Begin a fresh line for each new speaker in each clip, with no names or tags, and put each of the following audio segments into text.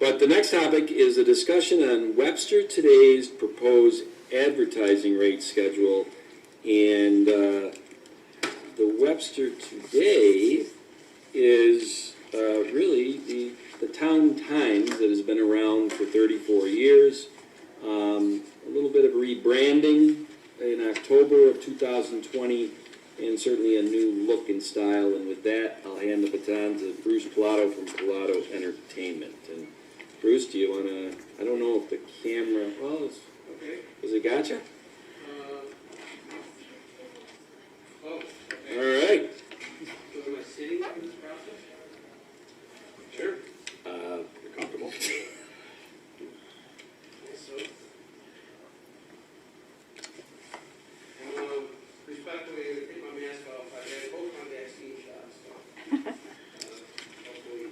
But the next topic is a discussion on Webster Today's proposed advertising rate schedule. And the Webster Today is really the Town Times that has been around for 34 years. A little bit of rebranding in October of 2020, and certainly a new look and style. And with that, I'll hand the baton to Bruce Pilato from Pilato Entertainment. And Bruce, do you want to, I don't know if the camera, well,
Okay.
is it gotcha?
Okay.
All right.
So am I sitting in this process?
Sure. You're comfortable.
So, respectfully, I'm going to take my mask off. I've had both my vaccine shots, so hopefully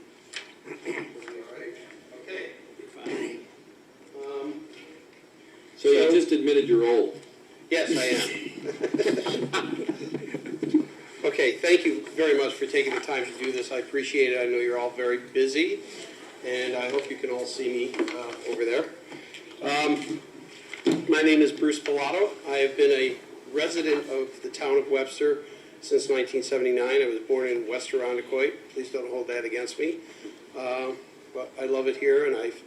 we'll be all right. Okay.
Fine. So you just admitted you're old.
Yes, I am. Okay, thank you very much for taking the time to do this. I appreciate it. I know you're all very busy, and I hope you can all see me over there. My name is Bruce Pilato. I have been a resident of the town of Webster since 1979. I was born in West Irondequoit. Please don't hold that against me. But I love it here, and I've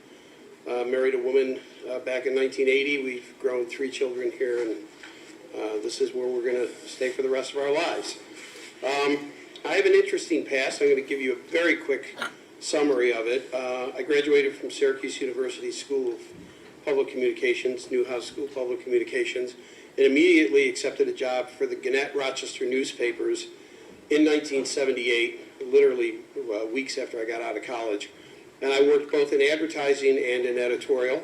married a woman back in 1980. We've grown 3 children here, and this is where we're going to stay for the rest of our lives. I have an interesting past. I'm going to give you a very quick summary of it. I graduated from Syracuse University School of Public Communications, Newhouse School of Public Communications, and immediately accepted a job for the Gannett Rochester newspapers in 1978, literally weeks after I got out of college. And I worked both in advertising and in editorial.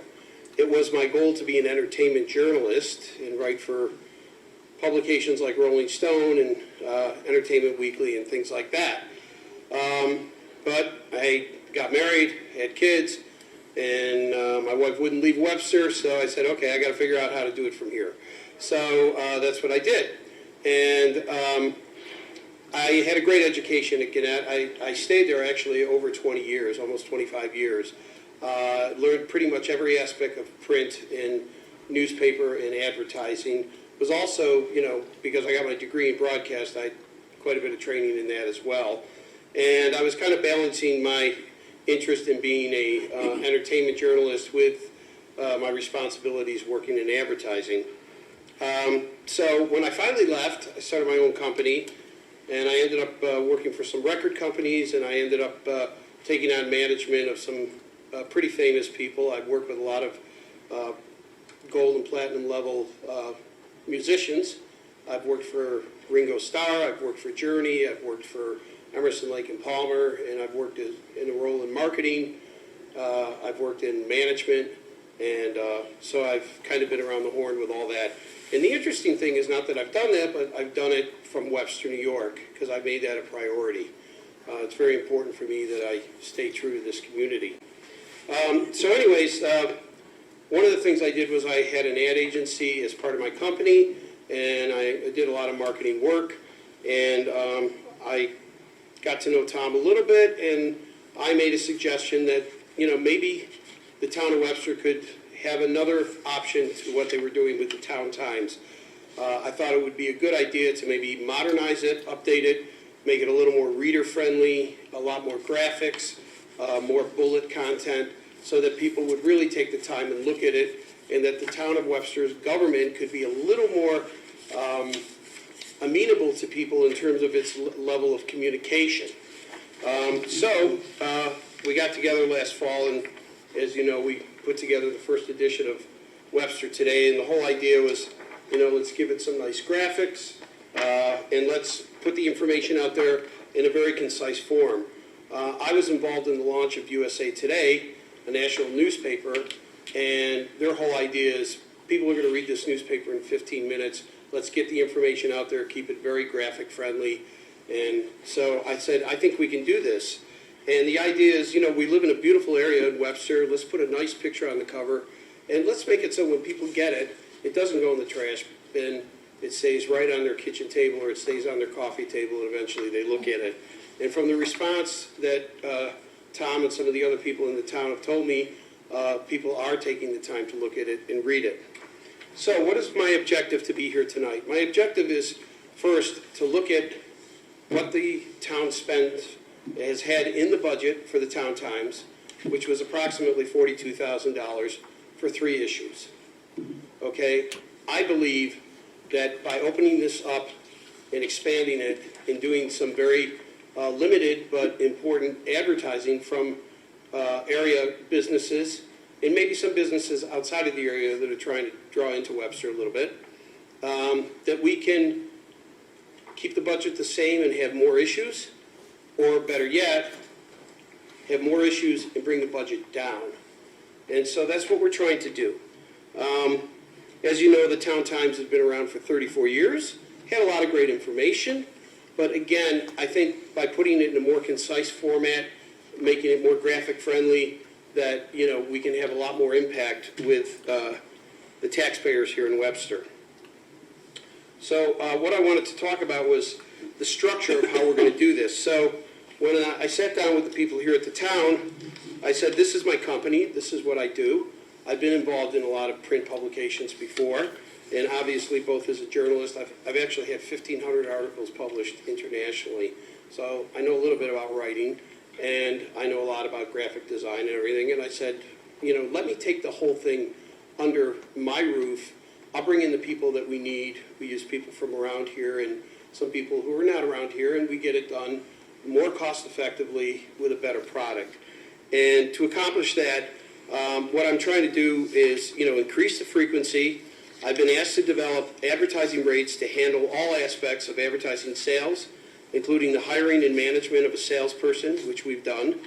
It was my goal to be an entertainment journalist and write for publications like Rolling Stone and Entertainment Weekly and things like that. But I got married, had kids, and my wife wouldn't leave Webster, so I said, okay, I got to figure out how to do it from here. So that's what I did. And I had a great education at Gannett. I stayed there actually over 20 years, almost 25 years. Learned pretty much every aspect of print and newspaper and advertising. Was also, you know, because I got my degree in broadcast, I had quite a bit of training in that as well. And I was kind of balancing my interest in being a entertainment journalist with my responsibilities working in advertising. So when I finally left, I started my own company, and I ended up working for some record companies, and I ended up taking on management of some pretty famous people. I've worked with a lot of gold and platinum level musicians. I've worked for Ringo Starr, I've worked for Journey, I've worked for Emerson, Lake and Palmer, and I've worked in a role in marketing. I've worked in management, and so I've kind of been around the horn with all that. And the interesting thing is not that I've done that, but I've done it from Webster, New York, because I made that a priority. It's very important for me that I stay true to this community. So anyways, one of the things I did was I had an ad agency as part of my company, and I did a lot of marketing work, and I got to know Tom a little bit, and I made a suggestion that, you know, maybe the town of Webster could have another option to what they were doing with the Town Times. I thought it would be a good idea to maybe modernize it, update it, make it a little more reader-friendly, a lot more graphics, more bullet content, so that people would really take the time and look at it, and that the town of Webster's government could be a little more amenable to people in terms of its level of communication. So we got together last fall, and as you know, we put together the first edition of Webster Today, and the whole idea was, you know, let's give it some nice graphics, and let's put the information out there in a very concise form. I was involved in the launch of USA Today, a national newspaper, and their whole idea is people are going to read this newspaper in 15 minutes. Let's get the information out there, keep it very graphic friendly. And so I said, I think we can do this. And the idea is, you know, we live in a beautiful area in Webster. Let's put a nice picture on the cover, and let's make it so when people get it, it doesn't go in the trash bin. It stays right on their kitchen table, or it stays on their coffee table, and eventually they look at it. And from the response that Tom and some of the other people in the town have told me, people are taking the time to look at it and read it. So what is my objective to be here tonight? My objective is, first, to look at what the town has had in the budget for the Town Times, which was approximately $42,000 for 3 issues. Okay? I believe that by opening this up and expanding it and doing some very limited but important advertising from area businesses and maybe some businesses outside of the area that are trying to draw into Webster a little bit, that we can keep the budget the same and have more issues, or better yet, have more issues and bring the budget down. And so that's what we're trying to do. As you know, the Town Times has been around for 34 years, had a lot of great information, but again, I think by putting it in a more concise format, making it more graphic friendly, that, you know, we can have a lot more impact with the taxpayers here in Webster. So what I wanted to talk about was the structure of how we're going to do this. So when I sat down with the people here at the town, I said, this is my company, this is what I do. I've been involved in a lot of print publications before, and obviously both as a journalist, I've actually had 1,500 articles published internationally. So I know a little bit about writing, and I know a lot about graphic design and everything. And I said, you know, let me take the whole thing under my roof. I'll bring in the people that we need. We use people from around here and some people who are not around here, and we get it done more cost effectively with a better product. And to accomplish that, what I'm trying to do is, you know, increase the frequency. I've been asked to develop advertising rates to handle all aspects of advertising sales, including the hiring and management of a salesperson, which we've done,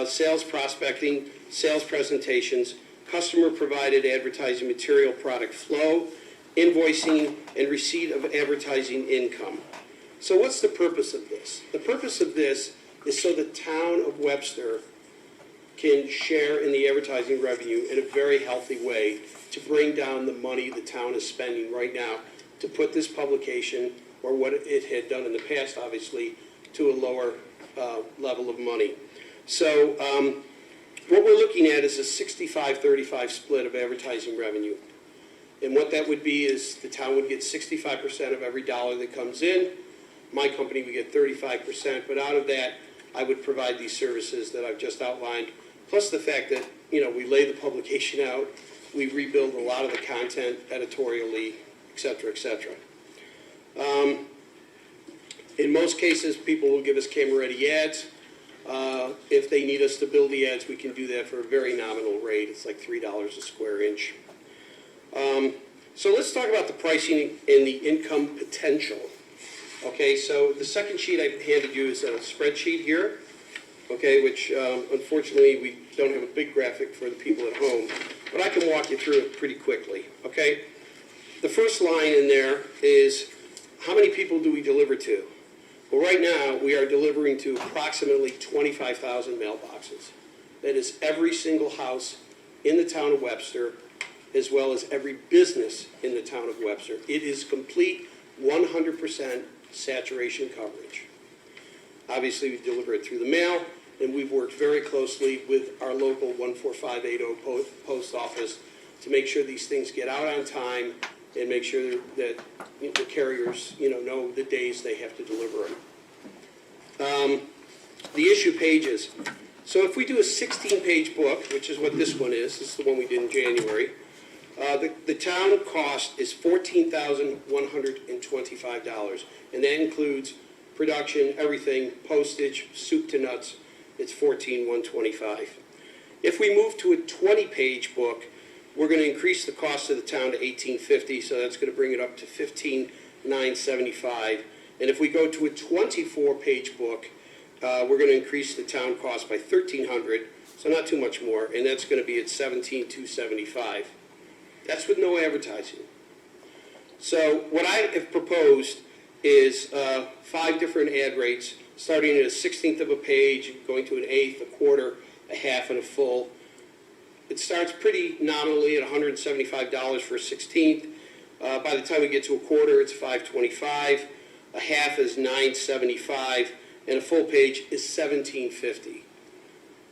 sales prospecting, sales presentations, customer-provided advertising material product flow, invoicing, and receipt of advertising income. So what's the purpose of this? The purpose of this is so the town of Webster can share in the advertising revenue in a very healthy way to bring down the money the town is spending right now to put this publication, or what it had done in the past, obviously, to a lower level of money. So what we're looking at is a 65-35 split of advertising revenue. And what that would be is the town would get 65% of every dollar that comes in. My company would get 35%, but out of that, I would provide these services that I've just outlined, plus the fact that, you know, we lay the publication out, we rebuild a lot of the content editorially, et cetera, et cetera. In most cases, people will give us camera-ready ads. If they need us to build the ads, we can do that for a very nominal rate. It's like $3 a square inch. So let's talk about the pricing and the income potential. Okay, so the second sheet I handed you is a spreadsheet here, okay, which unfortunately we don't have a big graphic for the people at home, but I can walk you through it pretty quickly, okay? The first line in there is, how many people do we deliver to? Well, right now, we are delivering to approximately 25,000 mailboxes. That is every single house in the town of Webster, as well as every business in the town of Webster. It is complete 100% saturation coverage. Obviously, we deliver it through the mail, and we've worked very closely with our local 14580 post office to make sure these things get out on time and make sure that the carriers, you know the days they have to deliver them. The issue pages. So if we do a 16-page book, which is what this one is, this is the one we did in January, the town cost is $14,125, and that includes production, everything, postage, soup to nuts. It's $14,125. If we move to a 20-page book, we're going to increase the cost of the town to $1,850, so that's going to bring it up to $15,975. And if we go to a 24-page book, we're going to increase the town cost by $1,300, so not too much more, and that's going to be at $17,275. That's with no advertising. So what I have proposed is 5 different ad rates, starting at a 1/16 of a page, going to an 1/8, a quarter, a half, and a full. It starts pretty nominally at $175 for a 1/16. By the time we get to a quarter, it's $525. A half is $975, and a full page is $1750.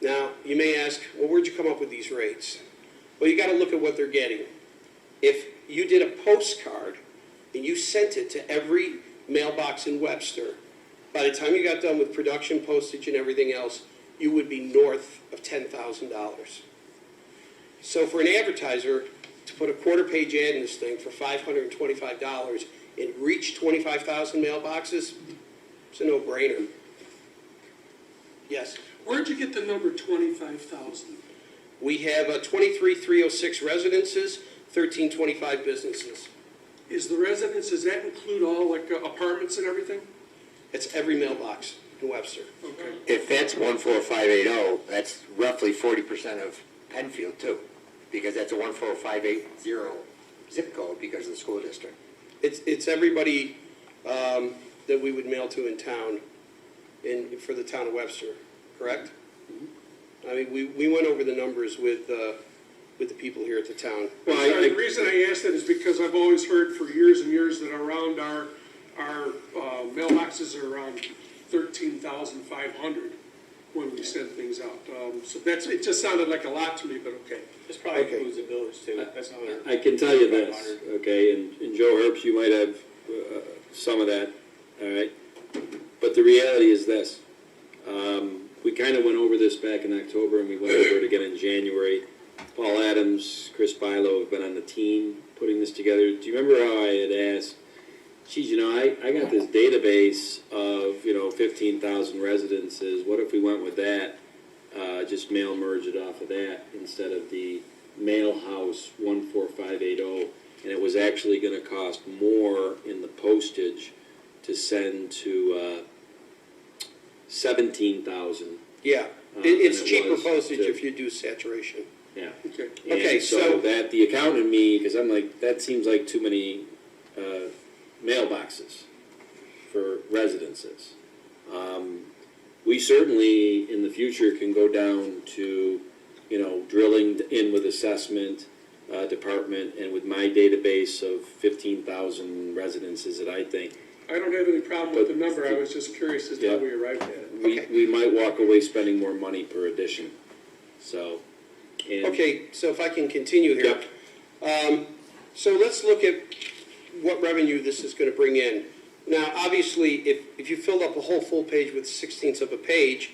Now, you may ask, well, where'd you come up with these rates? Well, you got to look at what they're getting. If you did a postcard and you sent it to every mailbox in Webster, by the time you got done with production, postage, and everything else, you would be north of $10,000. So for an advertiser to put a quarter-page ad in this thing for $525 and reach 25,000 mailboxes, it's a no-brainer. Yes?
Where'd you get the number 25,000?
We have 23,306 residences, 1,325 businesses.
Is the residence, does that include all like apartments and everything?
It's every mailbox in Webster.
Okay.
If that's 14580, that's roughly 40% of Penfield too, because that's a 14580 zip code because of the school district.
It's everybody that we would mail to in town for the town of Webster, correct? I mean, we went over the numbers with the people here at the town.
Well, the reason I asked that is because I've always heard for years and years that around our mailboxes are around 13,500 when we send things out. So it just sounded like a lot to me, but okay.
This probably
Okay.
includes the village too. That's another.
I can tell you this, okay, and Joe Herbst, you might have some of that, all right? But the reality is this. We kind of went over this back in October, and we went over it again in January. Paul Adams, Chris Bilo have been on the team putting this together. Do you remember how I had asked, geez, I got this database of, 15,000 residences. What if we went with that, just mail merge it off of that instead of the mail house 14580, and it was actually going to cost more in the postage to send to 17,000.
Yeah,
than
it's
it
cheaper
was
postage
to-
if you do saturation.
Yeah.
Okay.
Okay,
And
so-
that the accountant in me, because I'm like, that seems like too many mailboxes for residences. We certainly in the future can go down to, drilling in with assessment department and with my database of 15,000 residences that I think
I don't have any problem with the number. I was just curious as to how
Yeah.
we arrived at it.
Okay.
we might walk away spending more money per edition. So. And
Okay, so if I can continue here.
Yep.
So let's look at what revenue this is going to bring in. Now, obviously, if you filled up a whole full page with 1/16 of a page,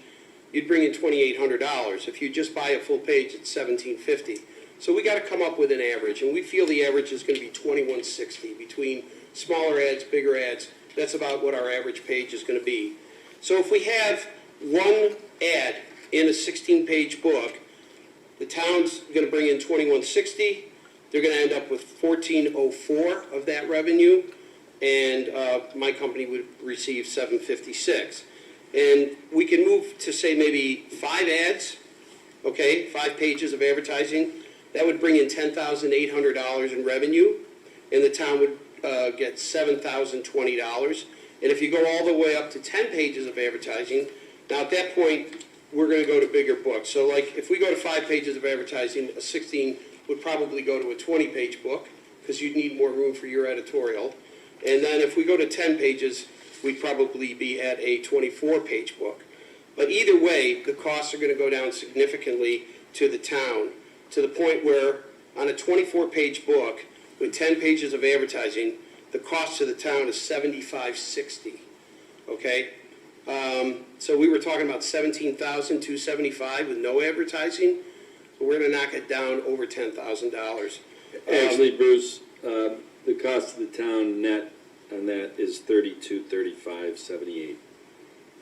you'd bring in $2,800. If you just buy a full page, it's $1,750. So we got to come up with an average, and we feel the average is going to be $2,160 between smaller ads, bigger ads. That's about what our average page is going to be. So if we have one ad in a 16-page book, the town's going to bring in $2,160. They're going to end up with $1,404 of that revenue, and my company would receive $756. And we can move to say maybe 5 ads, okay, 5 pages of advertising. That would bring in $10,800 in revenue, and the town would get $7,020. And if you go all the way up to 10 pages of advertising, now at that point, we're going to go to bigger books. So like if we go to 5 pages of advertising, a 16 would probably go to a 20-page book because you'd need more room for your editorial. And then if we go to 10 pages, we'd probably be at a 24-page book. But either way, the costs are going to go down significantly to the town, to the point where on a 24-page book with 10 pages of advertising, the cost to the town is $75.60. Okay? So we were talking about $17,275 with no advertising. So we're going to knock it down over $10,000.
Actually, Bruce, the cost of the town net on that is $32,3578.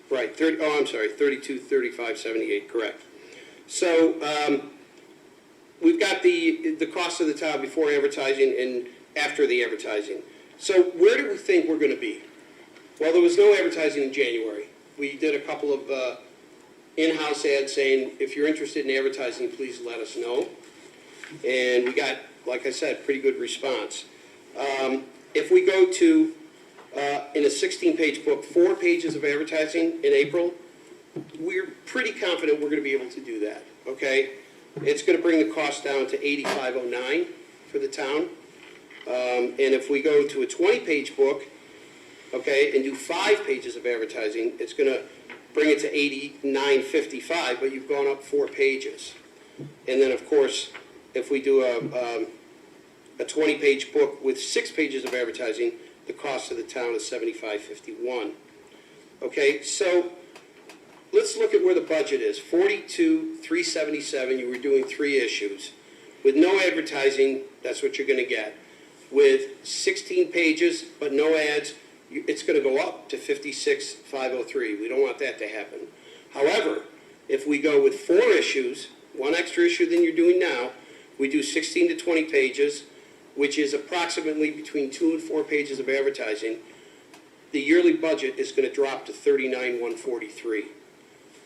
Right, 32,3578, correct. So we've got the cost of the town before advertising and after the advertising. So where do we think we're going to be? Well, there was no advertising in January. We did a couple of in-house ads saying, if you're interested in advertising, please let us know. And we got, like I said, pretty good response. If we go to, in a 16-page book, 4 pages of advertising in April, we're pretty confident we're going to be able to do that, okay? It's going to bring the cost down to $85.09 for the town. And if we go to a 20-page book, okay, and do 5 pages of advertising, it's going to bring it to 89.55, but you've gone up 4 pages. And then, of course, if we do a 20-page book with 6 pages of advertising, the cost of the town is $75.51. Okay, so let's look at where the budget is. $42,377. You were doing 3 issues. With no advertising, that's what you're going to get. With 16 pages but no ads, it's going to go up to $56,503. We don't want that to happen. However, if we go with 4 issues, 1 extra issue than you're doing now, we do 16 to 20 pages, which is approximately between 2 and 4 pages of advertising, the yearly budget is going to drop to $39,143.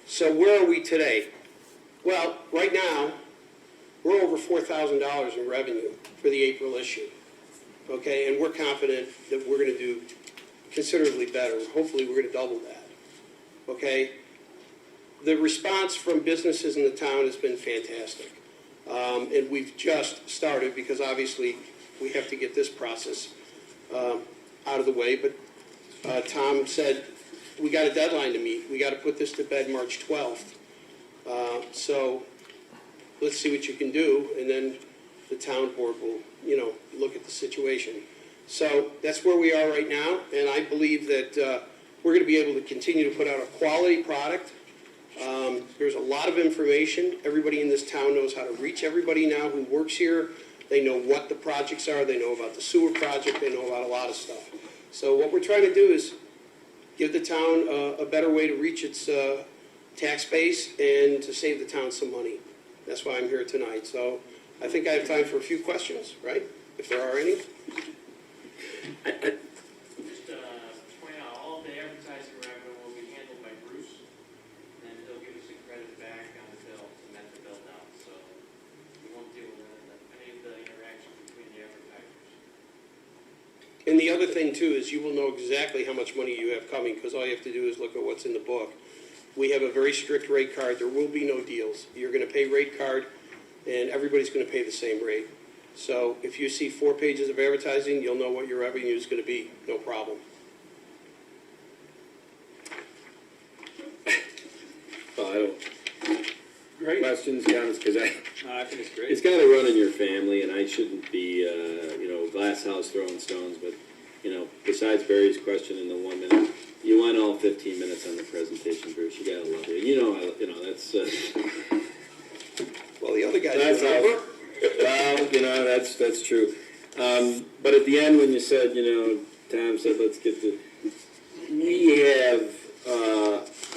So where are we today? Well, right now, we're over $4,000 in revenue for the April issue. Okay, and we're confident that we're going to do considerably better. Hopefully, we're going to double that. Okay, the response from businesses in the town has been fantastic. And we've just started because obviously we have to get this process out of the way. But Tom said we got a deadline to meet. We got to put this to bed March 12th. So let's see what you can do, and then the town board will, look at the situation. So that's where we are right now, and I believe that we're going to be able to continue to put out a quality product. There's a lot of information. Everybody in this town knows how to reach everybody now who works here. They know what the projects are. They know about the sewer project. They know about a lot of stuff. So what we're trying to do is give the town a better way to reach its tax base and to save the town some money. That's why I'm here tonight. So I think I have time for a few questions, right? If there are any.
Just point out, all of the advertising revenue will be handled by Bruce, and then he'll give us a credit back on the bill to net the bill down, so we won't deal with any of the interaction between the advertisers.
And the other thing, too, is you will know exactly how much money you have coming, because all you have to do is look at what's in the book. We have a very strict rate card. There will be no deals. You're going to pay rate card, and everybody's going to pay the same rate. So if you see 4 pages of advertising, you'll know what your revenue is going to be. No problem.
Well, I don't.
Great.
Questions, comments, because
I think it's great.
it's got to run in your family, and I shouldn't be, glass house throwing stones, but, besides Barry's question in the 1 minute, you went all 15 minutes on the presentation, Bruce. You got to love it. That's.
Well, the other guys
That's
went over.
Well, that's true. But at the end, when you said, Tom said, let's get the. We have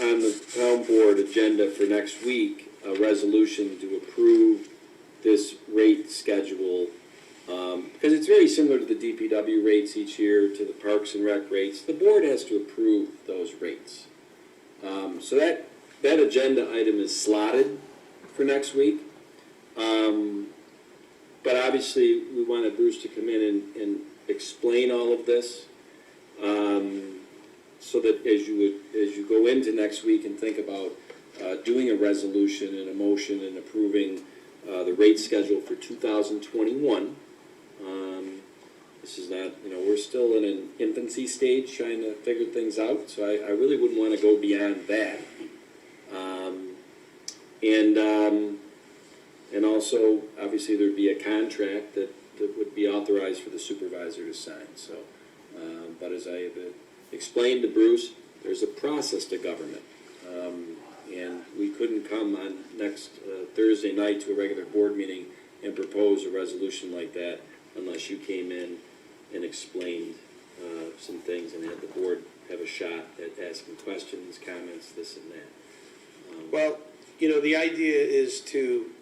on the town board agenda for next week a resolution to approve this rate schedule because it's very similar to the DPW rates each year, to the Parks and Rec rates. The board has to approve those rates. So that agenda item is slotted for next week. But obviously, we wanted Bruce to come in and explain all of this, so that as you go into next week and think about doing a resolution and a motion and approving the rate schedule for 2021. This is not, we're still in an infancy stage trying to figure things out, so I really wouldn't want to go beyond that. And also, obviously, there'd be a contract that would be authorized for the supervisor to sign. So, but as I have explained to Bruce, there's a process to government. And we couldn't come on next Thursday night to a regular board meeting and propose a resolution like that unless you came in and explained some things and had the board have a shot at asking questions, comments, this and that.
Well, the idea is to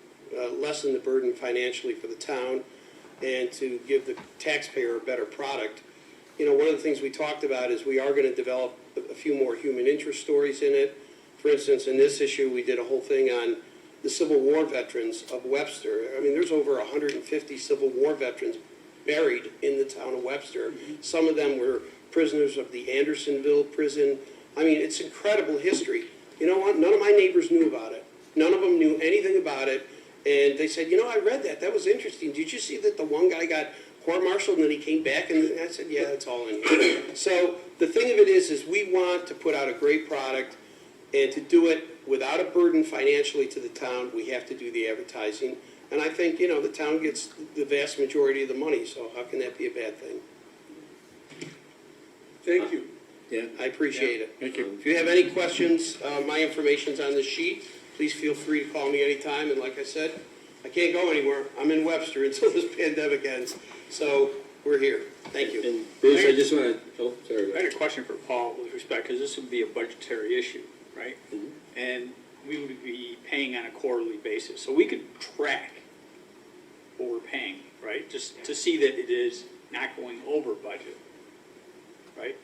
lessen the burden financially for the town and to give the taxpayer a better product. One of the things we talked about is we are going to develop a few more human interest stories in it. For instance, in this issue, we did a whole thing on the Civil War veterans of Webster. I mean, there's over 150 Civil War veterans buried in the town of Webster. Some of them were prisoners of the Andersonville prison. I mean, it's incredible history. You know what? None of my neighbors knew about it. None of them knew anything about it. And they said, I read that. That was interesting. Did you see that the one guy got court-martialed and then he came back? And I said, yeah, it's all in here. So the thing of it is we want to put out a great product. And to do it without a burden financially to the town, we have to do the advertising. And I think, you know, the town gets the vast majority of the money, so how can that be a bad thing?
Thank you.
Yeah.
I appreciate it.
Thank you.
If you have any questions, my information's on the sheet. Please feel free to call me anytime, and like I said, I can't go anywhere. I'm in Webster until this pandemic ends, so we're here. Thank you.
And Bruce, I just want to, oh, sorry.
I had a question for Paul with respect, because this would be a budgetary issue, right?
Mhm.
And we would be paying on a quarterly basis, so we could track what we're paying, right? Just to see that it is not going over budget, right?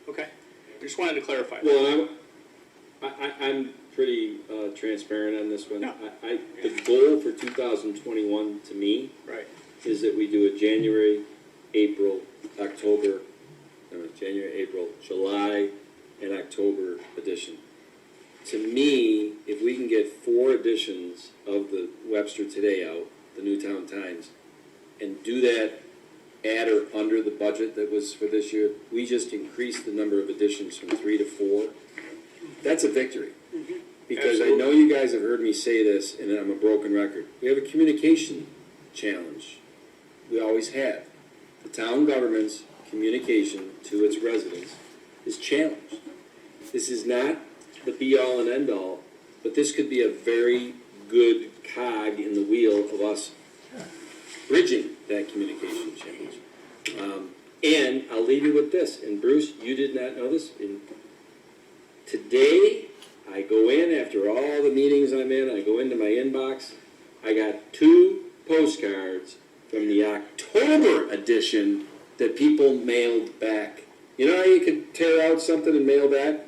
Okay, I just wanted to clarify that.
Well, I'm pretty transparent on this one.
No.
The goal for 2021 to me
Right,
is that we do a January, April, October, January, April, July, and October edition. To me, if we can get 4 editions of the Webster Today out, the Newtown Times, and do that at or under the budget that was for this year, we just increased the number of editions from 3 to 4. That's a victory. Because I know you guys have heard me say this, and I'm a broken record. We have a communication challenge. We always have. The town government's communication to its residents is challenged. This is not the be-all and end-all, but this could be a very good cog in the wheel of us bridging that communication challenge. And I'll leave you with this, and Bruce, you did not know this. Today, I go in after all the meetings I'm in, I go into my inbox, I got 2 postcards from the October edition that people mailed back. You know how you could tear out something and mail back?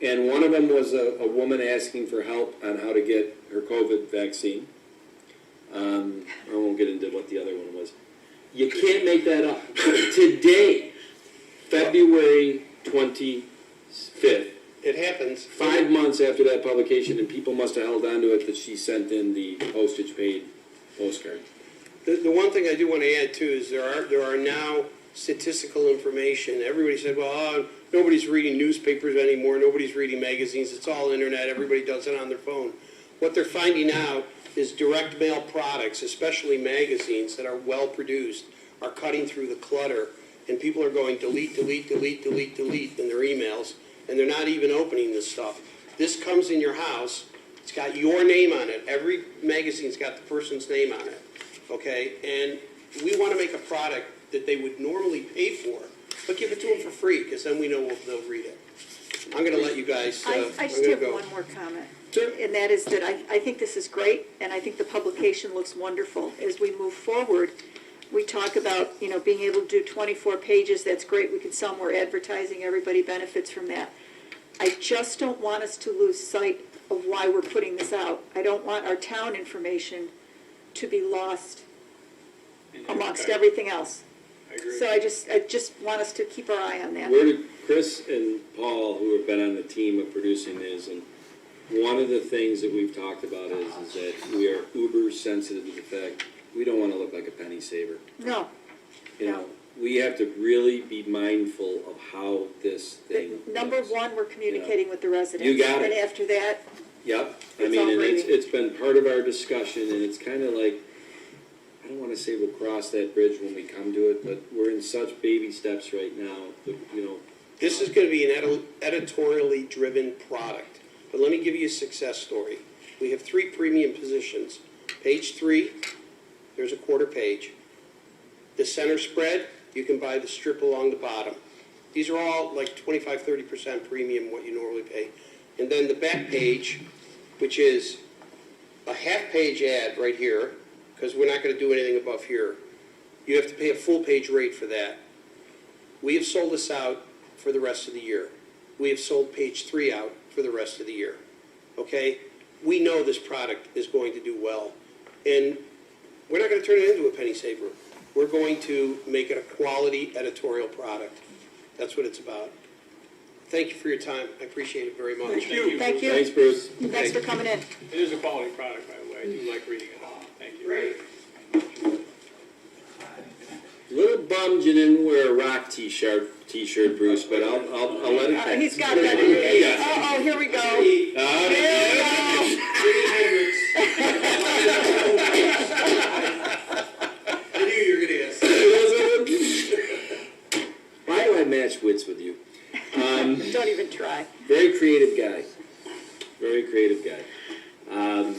And one of them was a woman asking for help on how to get her COVID vaccine. I won't get into what the other one was. You can't make that up. Today, February 25th,
It happens.
5 months after that publication, and people must have held on to it, that she sent in the postage paid postcard.
The one thing I do want to add too is there are now statistical information. Everybody said, well, nobody's reading newspapers anymore, nobody's reading magazines, it's all internet, everybody does it on their phone. What they're finding out is direct mail products, especially magazines that are well produced, are cutting through the clutter, and people are going delete, delete, delete, delete, delete in their emails, and they're not even opening this stuff. This comes in your house, it's got your name on it, every magazine's got the person's name on it, okay? And we want to make a product that they would normally pay for, but give it to them for free, because then we know they'll read it. I'm going to let you guys,
I
I'm
just
going
have
to go.
one more comment.
Sure.
And that is that I think this is great, and I think the publication looks wonderful. As we move forward, we talk about, you know, being able to do 24 pages, that's great, we can sell more advertising, everybody benefits from that. I just don't want us to lose sight of why we're putting this out. I don't want our town information to be lost amongst
Okay.
everything else.
I agree.
So I just want us to keep our eye on that.
Where did Chris and Paul, who have been on the team of producing this, and one of the things that we've talked about is that we are uber sensitive to the fact we don't want to look like a penny saver.
No.
You know, we have to really be mindful of how this thing.
Number
looks.
one, we're communicating with the residents.
You got it.
And after that,
Yep, I
It's
mean,
all
and
gravy.
it's been part of our discussion, and it's kind of like, I don't want to say we'll cross that bridge when we come to it, but we're in such baby steps right now, that, you know.
This is going to be an editorially driven product. But let me give you a success story. We have 3 premium positions. Page 3, there's a quarter page. The center spread, you can buy the strip along the bottom. These are all like 25, 30% premium, what you normally pay. And then the back page, which is a half-page ad right here, because we're not going to do anything above here. You have to pay a full-page rate for that. We have sold this out for the rest of the year. We have sold page 3 out for the rest of the year. Okay? We know this product is going to do well. And we're not going to turn it into a penny saver. We're going to make it a quality editorial product. That's what it's about. Thank you for your time. I appreciate it very much.
Thank you.
thank you.
Thanks, Bruce.
Thanks for coming in.
It is a quality product, by the way. I do like reading it all. Thank you.
Great.
Little bummed bummed you didn't wear a rock t-shirt, Bruce, but I'll let it pass.
He's got that. Uh-oh, here we go. Here
I knew you were gonna ask.
Why do I match wits with you?
we go. Don't even try.
Very creative guy. Very creative guy.